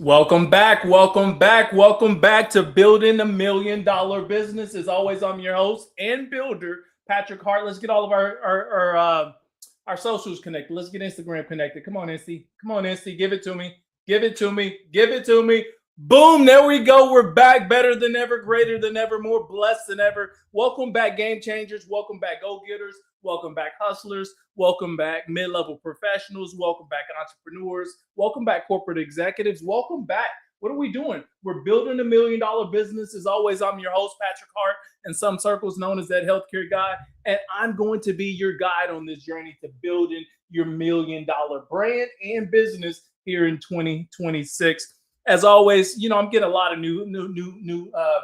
Welcome back. Welcome back. Welcome back to Building $1 Million Business. As always, I'm your host and builder, Patrick Hart. Let's get all of our socials connected. Let's get Instagram connected. Come on, Insti. Come on, Insti. Give it to me. Give it to me. Give it to me. Boom. There we go. We're back. Better than ever. Greater than ever. More blessed than ever. Welcome back, game changers. Welcome back, go getters. Welcome back, hustlers. Welcome back, mid-level professionals. Welcome back, entrepreneurs. Welcome back, corporate executives. Welcome back. What are we doing? We're building $1 million business. As always, I'm your host, Patrick Hart, in some circles known as that healthcare guy. And I'm going to be your guide on this journey to building your $1 million brand and business here in 2026. As always, I'm getting a lot of new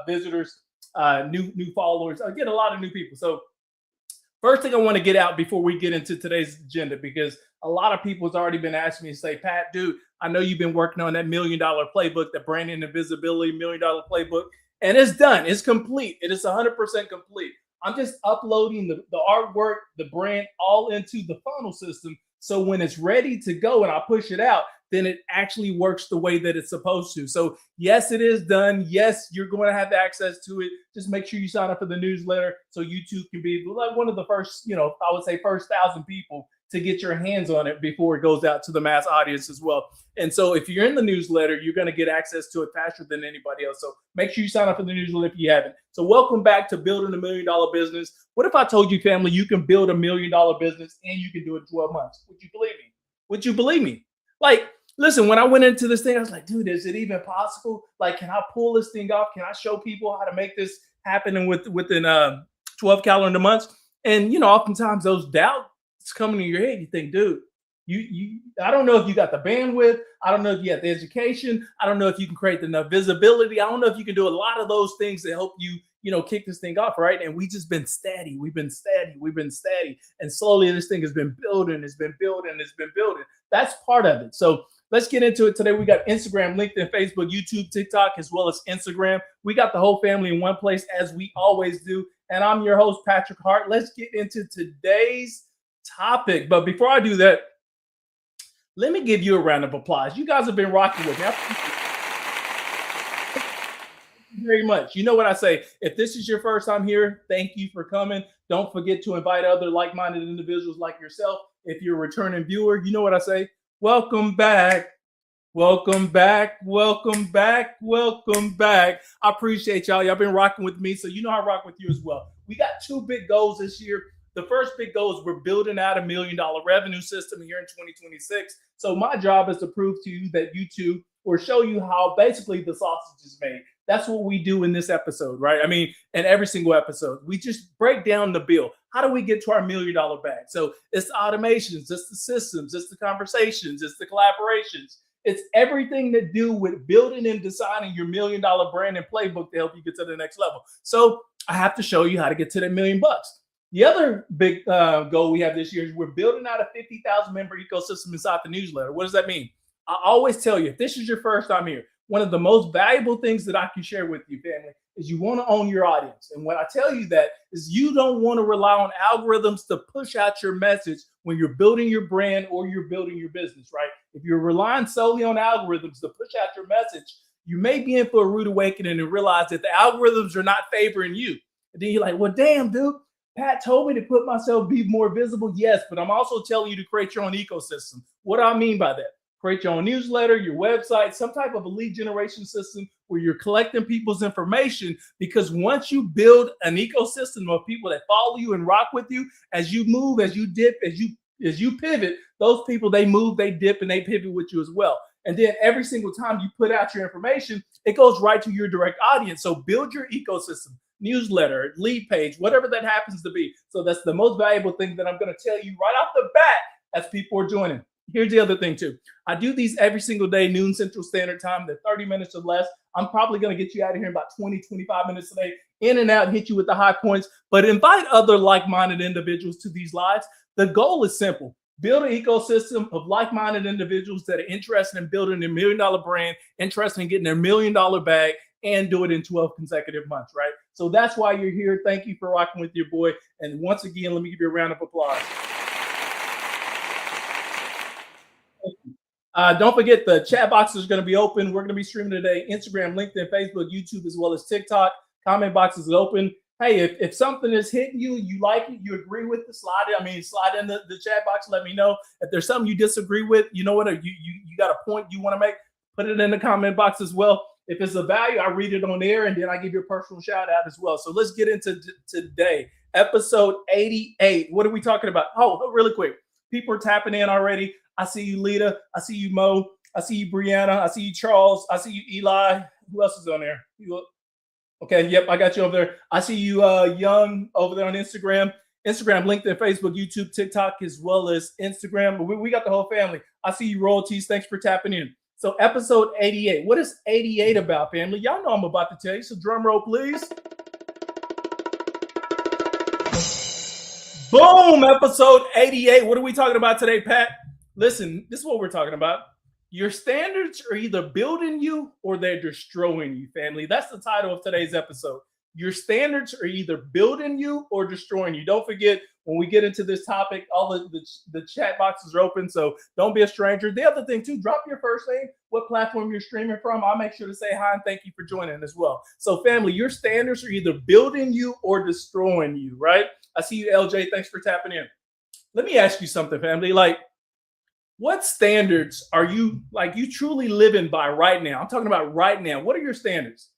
visitors, new followers. I get a lot of new people. So first thing I want to get out before we get into today's agenda, because a lot of people has already been asking me to say, Pat, dude, I know you've been working on that $1 million playbook, the branding and visibility $1 million playbook, and it's done. It's complete. It is 100% complete. I'm just uploading the artwork, the brand, all into the funnel system. So when it's ready to go and I push it out, then it actually works the way that it's supposed to. So yes, it is done. Yes, you're going to have access to it. Just make sure you sign up for the newsletter so you too can be like one of the first, I would say first 1,000 people to get your hands on it before it goes out to the mass audience as well. And so if you're in the newsletter, you're going to get access to it faster than anybody else. So make sure you sign up for the newsletter if you haven't. So welcome back to Building $1 Million Business. What if I told you, family, you can build $1 million business and you can do it in 12 months? Would you believe me? Would you believe me? Like, listen, when I went into this thing, I was like, dude, is it even possible? Like, can I pull this thing off? Can I show people how to make this happen within 12 calendar months? And, oftentimes those doubts coming to your head, you think, dude, I don't know if you got the bandwidth. I don't know if you have the education. I don't know if you can create enough visibility. I don't know if you can do a lot of those things that help you, kick this thing off, right? And we just been steady. We've been steady. And slowly this thing has been building. It's been building. That's part of it. So let's get into it today. We got Instagram, LinkedIn, Facebook, YouTube, TikTok, as well as Instagram. We got the whole family in one place, as we always do. And I'm your host, Patrick Hart. Let's get into today's topic. But before I do that, let me give you a round of applause. You guys have been rocking with me. Very much. You know what I say? If this is your first time here, thank you for coming. Don't forget to invite other like-minded individuals like yourself. If you're a returning viewer, you know what I say? Welcome back. Welcome back. Welcome back. Welcome back. I appreciate y'all. Y'all been rocking with me, so you know I rock with you as well. We got two big goals this year. The first big goal is we're building out $1 million revenue system here in 2026. So my job is to prove to you that you too, or show you how basically the sausage is made. That's what we do in this episode, right? I mean, in every single episode, we just break down the bill. How do we get to our $1 million bag? So it's the automations, it's the systems, it's the conversations, it's the collaborations. It's everything to do with building and designing your $1 million brand and playbook to help you get to the next level. So I have to show you how to get to that $1 million bucks. The other big goal we have this year is we're building out a 50,000 member ecosystem inside the newsletter. What does that mean? I always tell you, if this is your first time here, one of the most valuable things that I can share with you, family, is you want to own your audience. And when I tell you that is you don't want to rely on algorithms to push out your message when you're building your brand or you're building your business, right? If you're relying solely on algorithms to push out your message, you may be in for a rude awakening and realize that the algorithms are not favoring you. And then you're like, well, damn, dude, Pat told me to put myself, be more visible. Yes, but I'm also telling you to create your own ecosystem. What do I mean by that? Create your own newsletter, your website, some type of a lead generation system where you're collecting people's information. Because once you build an ecosystem of people that follow you and rock with you, as you move, as you dip, as you pivot, those people, they move, they dip, and they pivot with you as well. And then every single time you put out your information, it goes right to your direct audience. So build your ecosystem, newsletter, lead page, whatever that happens to be. So that's the most valuable thing that I'm going to tell you right off the bat as people are joining. Here's the other thing too. I do these every single day, noon Central Standard Time. They're 30 minutes or less. I'm probably going to get you out of here in about 20, 25 minutes today, in and out, hit you with the high points, but invite other like-minded individuals to these lives. The goal is simple. Build an ecosystem of like-minded individuals that are interested in building a $1 million brand, interested in getting their $1 million bag, and do it in 12 consecutive months, right? So that's why you're here. Thank you for rocking with your boy. And once again, let me give you a round of applause. Don't forget the chat box is going to be open. We're going to be streaming today, Instagram, LinkedIn, Facebook, YouTube, as well as TikTok. Comment box is open. Hey, if something is hitting you, you like it, you agree with it, slide in the chat box. Let me know. If there's something you disagree with, you know what, you got a point you want to make, put it in the comment box as well. If it's a value, I read it on air, and then I give you a personal shout out as well. So let's get into today, episode 88. What are we talking about? Oh, really quick. People are tapping in already. I see you, Lita. I see you, Mo. I see you, Brianna. I see you, Charles. I see you, Eli. Who else is on there? Okay, yep, I got you over there. I see you, Young, over there on Instagram, LinkedIn, Facebook, YouTube, TikTok, as well as Instagram. We got the whole family. I see you, Royalties. Thanks for tapping in. So episode 88. What is 88 about, family? Y'all know I'm about to tell you. So drum roll, please. Boom, episode 88. What are we talking about today, Pat? Listen, this is what we're talking about. Your standards are either building you or they're destroying you, family. That's the title of today's episode. Your standards are either building you or destroying you. Don't forget, when we get into this topic, all the chat boxes are open, so don't be a stranger. The other thing, too, drop your first name, what platform you're streaming from. I'll make sure to say hi and thank you for joining as well. So, family, your standards are either building you or destroying you, right? I see you, LJ. Thanks for tapping in. Let me ask you something, family. What standards are you truly living by right now? I'm talking about right now. What are your standards?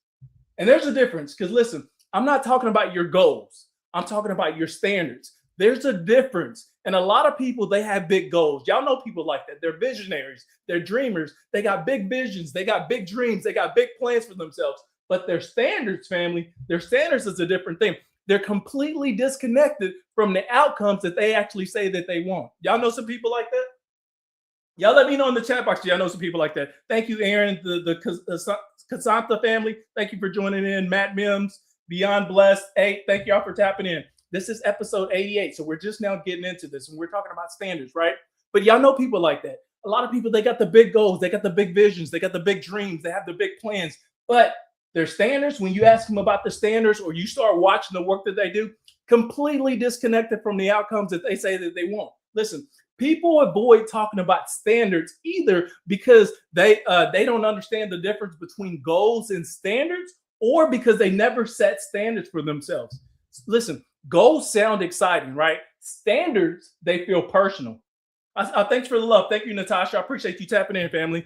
And there's a difference, because listen, I'm not talking about your goals. I'm talking about your standards. There's a difference. And a lot of people, they have big goals. Y'all know people like that. They're visionaries. They're dreamers. They got big visions. They got big dreams. They got big plans for themselves. But their standards, family, their standards is a different thing. They're completely disconnected from the outcomes that they actually say that they want. Y'all know some people like that? Y'all let me know in the chat box. Y'all know some people like that. Thank you, Aaron, the Kasanta family. Thank you for joining in. Matt Mims, Beyond Blessed. Hey, thank y'all for tapping in. This is episode 88. So we're just now getting into this, and we're talking about standards, right? But y'all know people like that. A lot of people, they got the big goals. They got the big visions. They got the big dreams. They have the big plans. But their standards, when you ask them about the standards or you start watching the work that they do, completely disconnected from the outcomes that they say that they want. Listen, people avoid talking about standards either because they don't understand the difference between goals and standards, or because they never set standards for themselves. Listen, goals sound exciting, right? Standards, they feel personal. Thanks for the love. Thank you, Natasha. I appreciate you tapping in, family.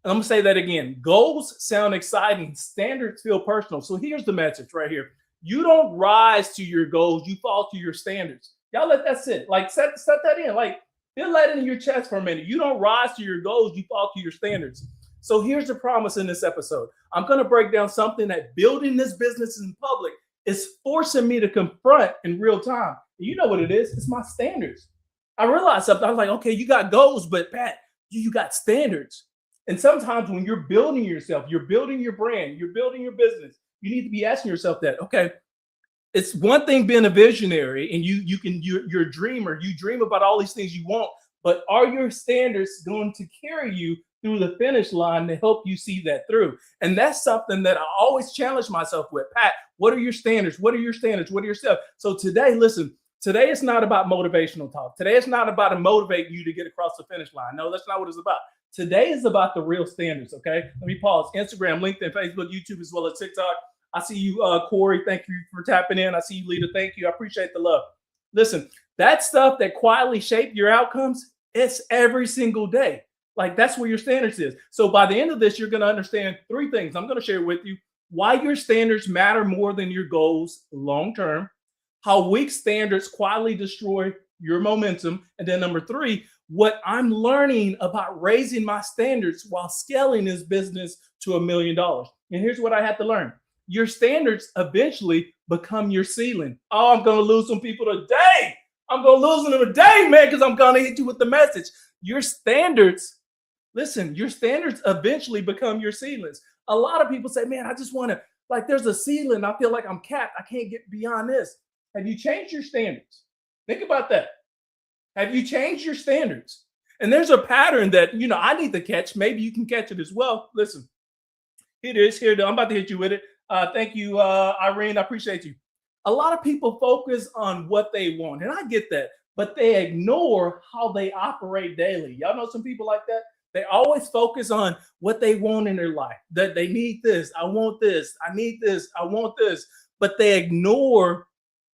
I'm going to say that again. Goals sound exciting. Standards feel personal. So here's the message right here. You don't rise to your goals. You fall to your standards. Y'all let that sit. Set that in. Feel that in your chest for a minute. You don't rise to your goals. You fall to your standards. So here's the promise in this episode. I'm going to break down something that building this business in public is forcing me to confront in real time. You know what it is? It's my standards. I realized something. I was like, okay, you got goals, but Pat, you got standards. And sometimes when you're building yourself, you're building your brand, you're building your business, you need to be asking yourself that, okay, it's one thing being a visionary and you're a dreamer, you dream about all these things you want, but are your standards going to carry you through the finish line to help you see that through? And that's something that I always challenge myself with. Pat, what are your standards? What are your standards? What are your steps? So today, listen, today it's not about motivational talk. Today it's not about to motivate you to get across the finish line. No, that's not what it's about. Today is about the real standards, okay? Let me pause. Instagram, LinkedIn, Facebook, YouTube, as well as TikTok. I see you, Corey. Thank you for tapping in. I see you, Lita. Thank you. I appreciate the love. Listen, that stuff that quietly shape your outcomes, it's every single day. That's where your standards is. So by the end of this, you're going to understand three things. I'm going to share with you why your standards matter more than your goals long-term, how weak standards quietly destroy your momentum, and then number three, what I'm learning about raising my standards while scaling this business to $1 million. And here's what I had to learn. Your standards eventually become your ceiling. Oh, I'm going to lose some people today. I'm going to lose them today, man, because I'm going to hit you with the message. Your standards, listen, your standards eventually become your ceilings. A lot of people say, man, I just want to, there's a ceiling. I feel like I'm capped. I can't get beyond this. Have you changed your standards? Think about that. Have you changed your standards? And there's a pattern that, I need to catch. Maybe you can catch it as well. Listen, it is here. I'm about to hit you with it. Thank you, Irene. I appreciate you. A lot of people focus on what they want, and I get that, but they ignore how they operate daily. Y'all know some people like that? They always focus on what they want in their life, that they need this, I want this, I need this, I want this, but they ignore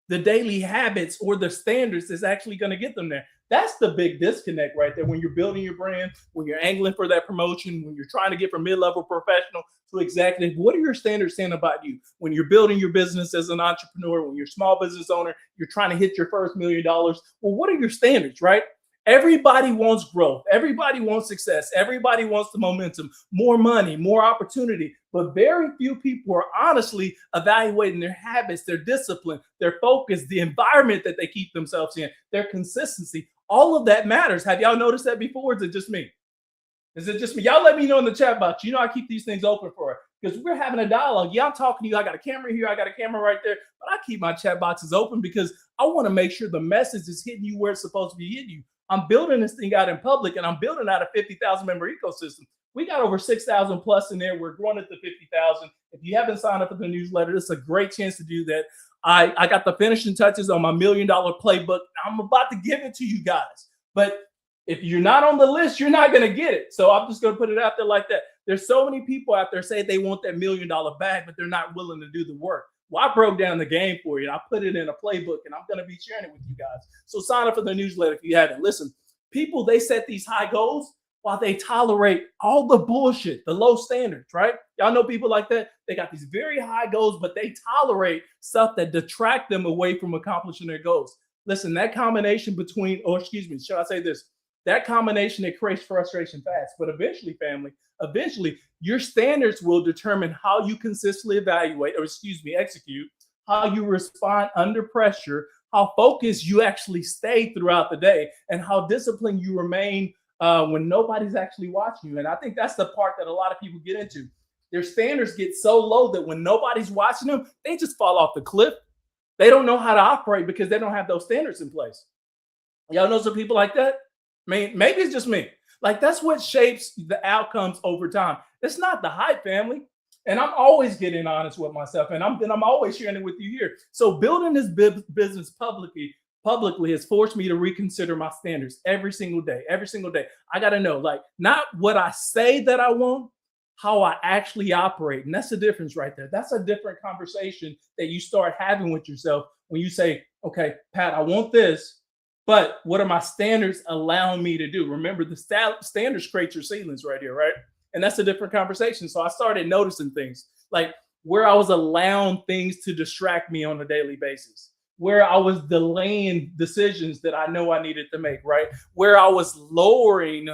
the daily habits or the standards that's actually going to get them there. That's the big disconnect right there. When you're building your brand, when you're angling for that promotion, when you're trying to get from mid-level professional to executive, what are your standards saying about you? When you're building your business as an entrepreneur, when you're a small business owner, you're trying to hit your first $1 million. Well, what are your standards, right? Everybody wants growth. Everybody wants success. Everybody wants the momentum, more money, more opportunity. But very few people are honestly evaluating their habits, their discipline, their focus, the environment that they keep themselves in, their consistency. All of that matters. Have y'all noticed that before? Or is it just me? Is it just me? Y'all let me know in the chat box. You know, I keep these things open for it because we're having a dialogue. Yeah, I'm talking to you. I got a camera here. I got a camera right there. But I keep my chat boxes open because I want to make sure the message is hitting you where it's supposed to be hitting you. I'm building this thing out in public, and I'm building out a 50,000 member ecosystem. We got over 6,000 plus in there. We're growing it to 50,000. If you haven't signed up for the newsletter, it's a great chance to do that. I got the finishing touches on my $1 million playbook. I'm about to give it to you guys. But if you're not on the list, you're not going to get it. So I'm just going to put it out there like that. There's so many people out there say they want that $1 million bag, but they're not willing to do the work. Well, I broke down the game for you, and I put it in a playbook, and I'm going to be sharing it with you guys. So sign up for the newsletter if you haven't. Listen, people, they set these high goals while they tolerate all the bullshit, the low standards, right? Y'all know people like that? They got these very high goals, but they tolerate stuff that detract them away from accomplishing their goals. Listen, that combination between, should I say this? That combination, it creates frustration fast. But eventually, family, your standards will determine how you consistently execute, how you respond under pressure, how focused you actually stay throughout the day, and how disciplined you remain when nobody's actually watching you. And I think that's the part that a lot of people get into. Their standards get so low that when nobody's watching them, they just fall off the cliff. They don't know how to operate because they don't have those standards in place. Y'all know some people like that? I mean, maybe it's just me. Like, that's what shapes the outcomes over time. It's not the hype, family. And I'm always getting honest with myself, and I'm always sharing it with you here. So building this business publicly has forced me to reconsider my standards every single day. Every single day, I got to know, like, not what I say that I want, how I actually operate. And that's the difference right there. That's a different conversation that you start having with yourself when you say, okay, Pat, I want this, but what are my standards allowing me to do? Remember, the standards create your ceilings right here, right? And that's a different conversation. So I started noticing things like where I was allowing things to distract me on a daily basis, where I was delaying decisions that I know I needed to make, right? Where I was lowering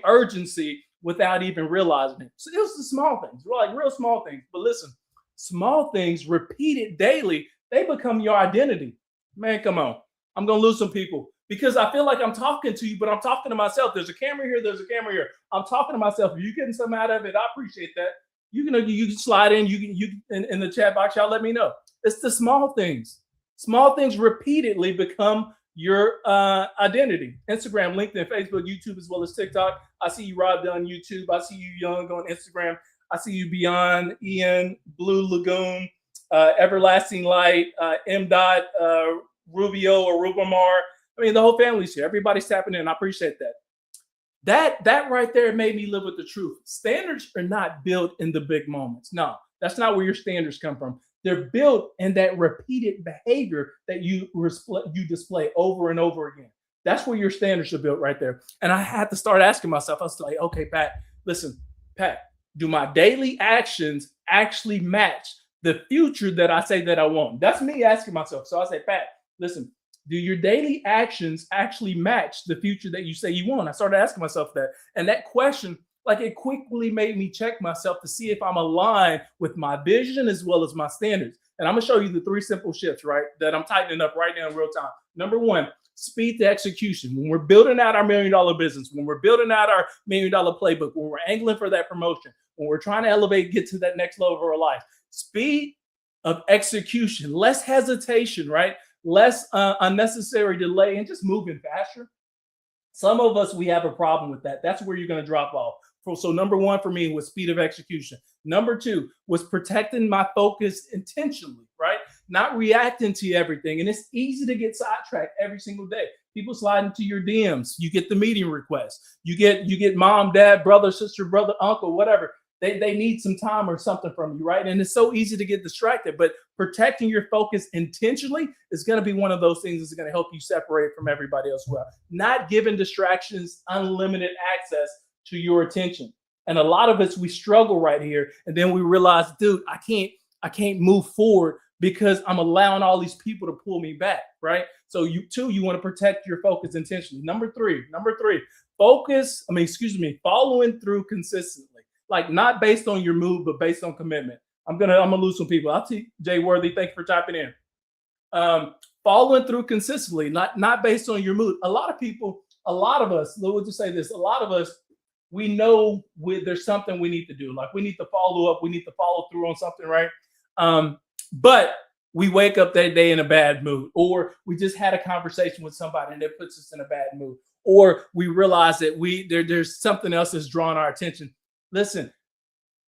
urgency without even realizing it. So it was the small things, like real small things. But listen, small things repeated daily, they become your identity. Man, come on. I'm going to lose some people because I feel like I'm talking to you, but I'm talking to myself. There's a camera here. There's a camera here. I'm talking to myself. If you're getting something out of it, I appreciate that. You can slide in. You can in the chat box. Y'all let me know. It's the small things. Small things repeatedly become your identity. Instagram, LinkedIn, Facebook, YouTube, as well as TikTok. I see you, Rob, on YouTube. I see you, Young, on Instagram. I see you, Beyond, Ian, Blue Lagoon, Everlasting Light, M. Dot, Rubio or Rubamar. I mean, the whole family's here. Everybody's tapping in. I appreciate that. That right there made me live with the truth. Standards are not built in the big moments. No, that's not where your standards come from. They're built in that repeated behavior that you display over and over again. That's where your standards are built right there. And I had to start asking myself, I was like, okay, Pat, listen, Pat, do my daily actions actually match the future that I say that I want? That's me asking myself. So I say, Pat, listen, do your daily actions actually match the future that you say you want? I started asking myself that. And that question, like, it quickly made me check myself to see if I'm aligned with my vision as well as my standards. And I'm going to show you the 3 simple shifts, right, that I'm tightening up right now in real time. Number 1, speed to execution. When we're building out our $1 million business, when we're building out our $1 million playbook, when we're angling for that promotion, when we're trying to elevate, get to that next level of our life, speed of execution, less hesitation, right? Less unnecessary delay, and just moving faster. Some of us, we have a problem with that. That's where you're going to drop off. So number 1 for me was speed of execution. Number 2 was protecting my focus intentionally, right? not reacting to everything. And it's easy to get sidetracked every single day. People slide into your DMs. You get the meeting requests. You get mom, dad, brother, sister, brother, uncle, whatever. They need some time or something from you, right? And it's so easy to get distracted, but protecting your focus intentionally is going to be one of those things that's going to help you separate from everybody else well. Not giving distractions unlimited access to your attention. And a lot of us, we struggle right here. And then we realize, dude, I can't move forward because I'm allowing all these people to pull me back, right? So you want to protect your focus intentionally. Number three, following through consistently. Like not based on your mood, but based on commitment. I'm gonna lose some people. I'll see Jay Worthy. Thank you for typing in. Following through consistently, not based on your mood. A lot of us, we'll just say this, a lot of us, we know there's something we need to do. Like we need to follow up, we need to follow through on something, right? But we wake up that day in a bad mood, or we just had a conversation with somebody and it puts us in a bad mood, or we realize that there's something else that's drawing our attention. Listen,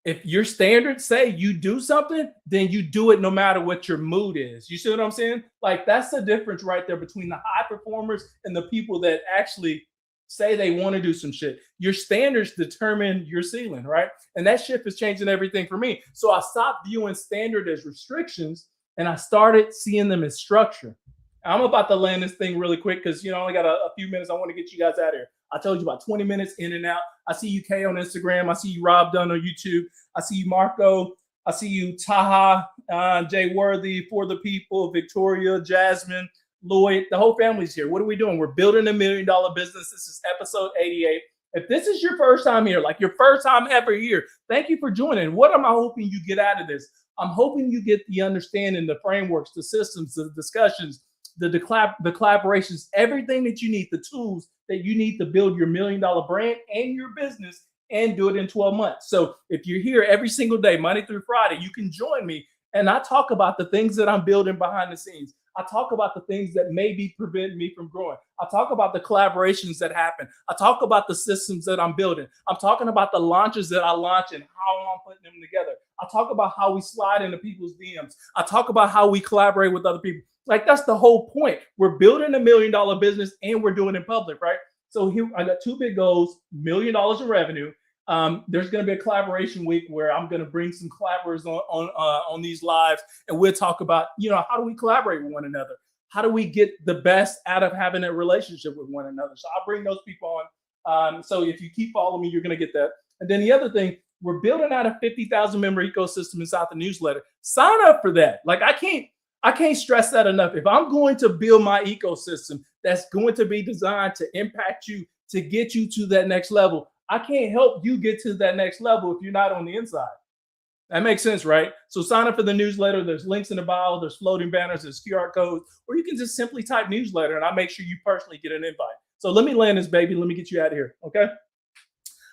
if your standards say you do something, then you do it no matter what your mood is. You see what I'm saying? Like that's the difference right there between the high performers and the people that actually say they want to do some shit. Your standards determine your ceiling, right? And that shift is changing everything for me. So I stopped viewing standard as restrictions and I started seeing them as structure. I'm about to land this thing really quick because, I only got a few minutes. I want to get you guys out of here. I told you about 20 minutes in and out. I see you, Kay, on Instagram. I see you, Rob Dunn, on YouTube. I see you, Marco. I see you, Taha, Jay Worthy, For the People, Victoria, Jasmine, Lloyd. The whole family's here. What are we doing? We're building $1 million business. This is episode 88. If this is your first time here, like your first time ever here, thank you for joining. What am I hoping you get out of this? I'm hoping you get the understanding, the frameworks, the systems, the discussions, the collaborations, everything that you need, the tools that you need to build your $1 million brand and your business and do it in 12 months. So if you're here every single day, Monday through Friday, you can join me and I talk about the things that I'm building behind the scenes. I talk about the things that maybe prevent me from growing. I talk about the collaborations that happen. I talk about the systems that I'm building. I'm talking about the launches that I launch and how I'm putting them together. I talk about how we slide into people's DMs. I talk about how we collaborate with other people. Like that's the whole point. We're building $1 million business and we're doing it in public, right? So here I got two big goals: $1 million in revenue. There's going to be a collaboration week where I'm going to bring some collaborators on these lives, and we'll talk about how do we collaborate with one another? How do we get the best out of having a relationship with one another? So I'll bring those people on. So if you keep following me, you're going to get that. And then the other thing, we're building out a 50,000 member ecosystem inside the newsletter. Sign up for that. Like I can't stress that enough. If I'm going to build my ecosystem that's going to be designed to impact you, to get you to that next level, I can't help you get to that next level if you're not on the inside. That makes sense, right? So sign up for the newsletter. There's links in the bio. There's floating banners. There's QR codes. Or you can just simply type newsletter and I'll make sure you personally get an invite. So let me land this, baby. Let me get you out of here, okay?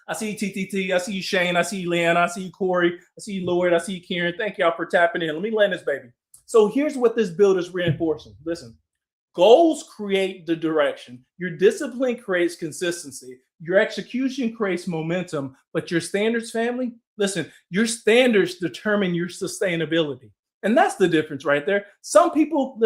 I see you, TTT. I see you, Shane. I see you, Leanna. I see you, Corey. I see you, Lloyd. I see you, Karen. Thank y'all for tapping in. Let me land this, baby. So here's what this build is reinforcing. Listen, goals create the direction. Your discipline creates consistency. Your execution creates momentum. But your standards, family, listen, your standards determine your sustainability. And that's the difference right there. Some people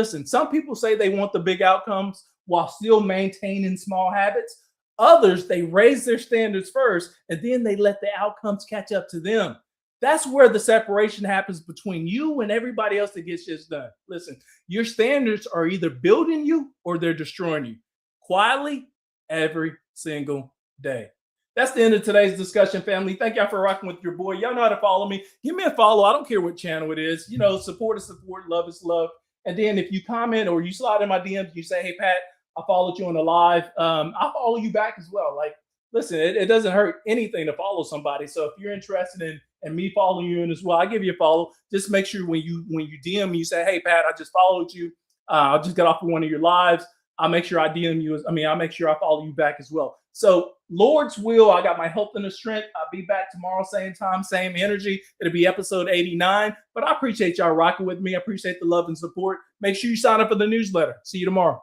say they want the big outcomes while still maintaining small habits. Others, they raise their standards first, and then they let the outcomes catch up to them. That's where the separation happens between you and everybody else that gets this done. Listen, your standards are either building you or they're destroying you quietly every single day. That's the end of today's discussion, family. Thank y'all for rocking with your boy. Y'all know how to follow me. Give me a follow. I don't care what channel it is. Support is support. Love is love. And then if you comment or you slide in my DMs, you say, hey, Pat, I followed you on the live. I'll follow you back as well. Like, listen, it doesn't hurt anything to follow somebody. So if you're interested in me following you in as well, I give you a follow. Just make sure when you DM me, you say, hey, Pat, I just followed you. I just got off of one of your lives. I'll make sure I DM you. I'll make sure I follow you back as well. So Lord's will, I got my health and the strength. I'll be back tomorrow, same time, same energy. It'll be episode 89. But I appreciate y'all rocking with me. I appreciate the love and support. Make sure you sign up for the newsletter. See you tomorrow.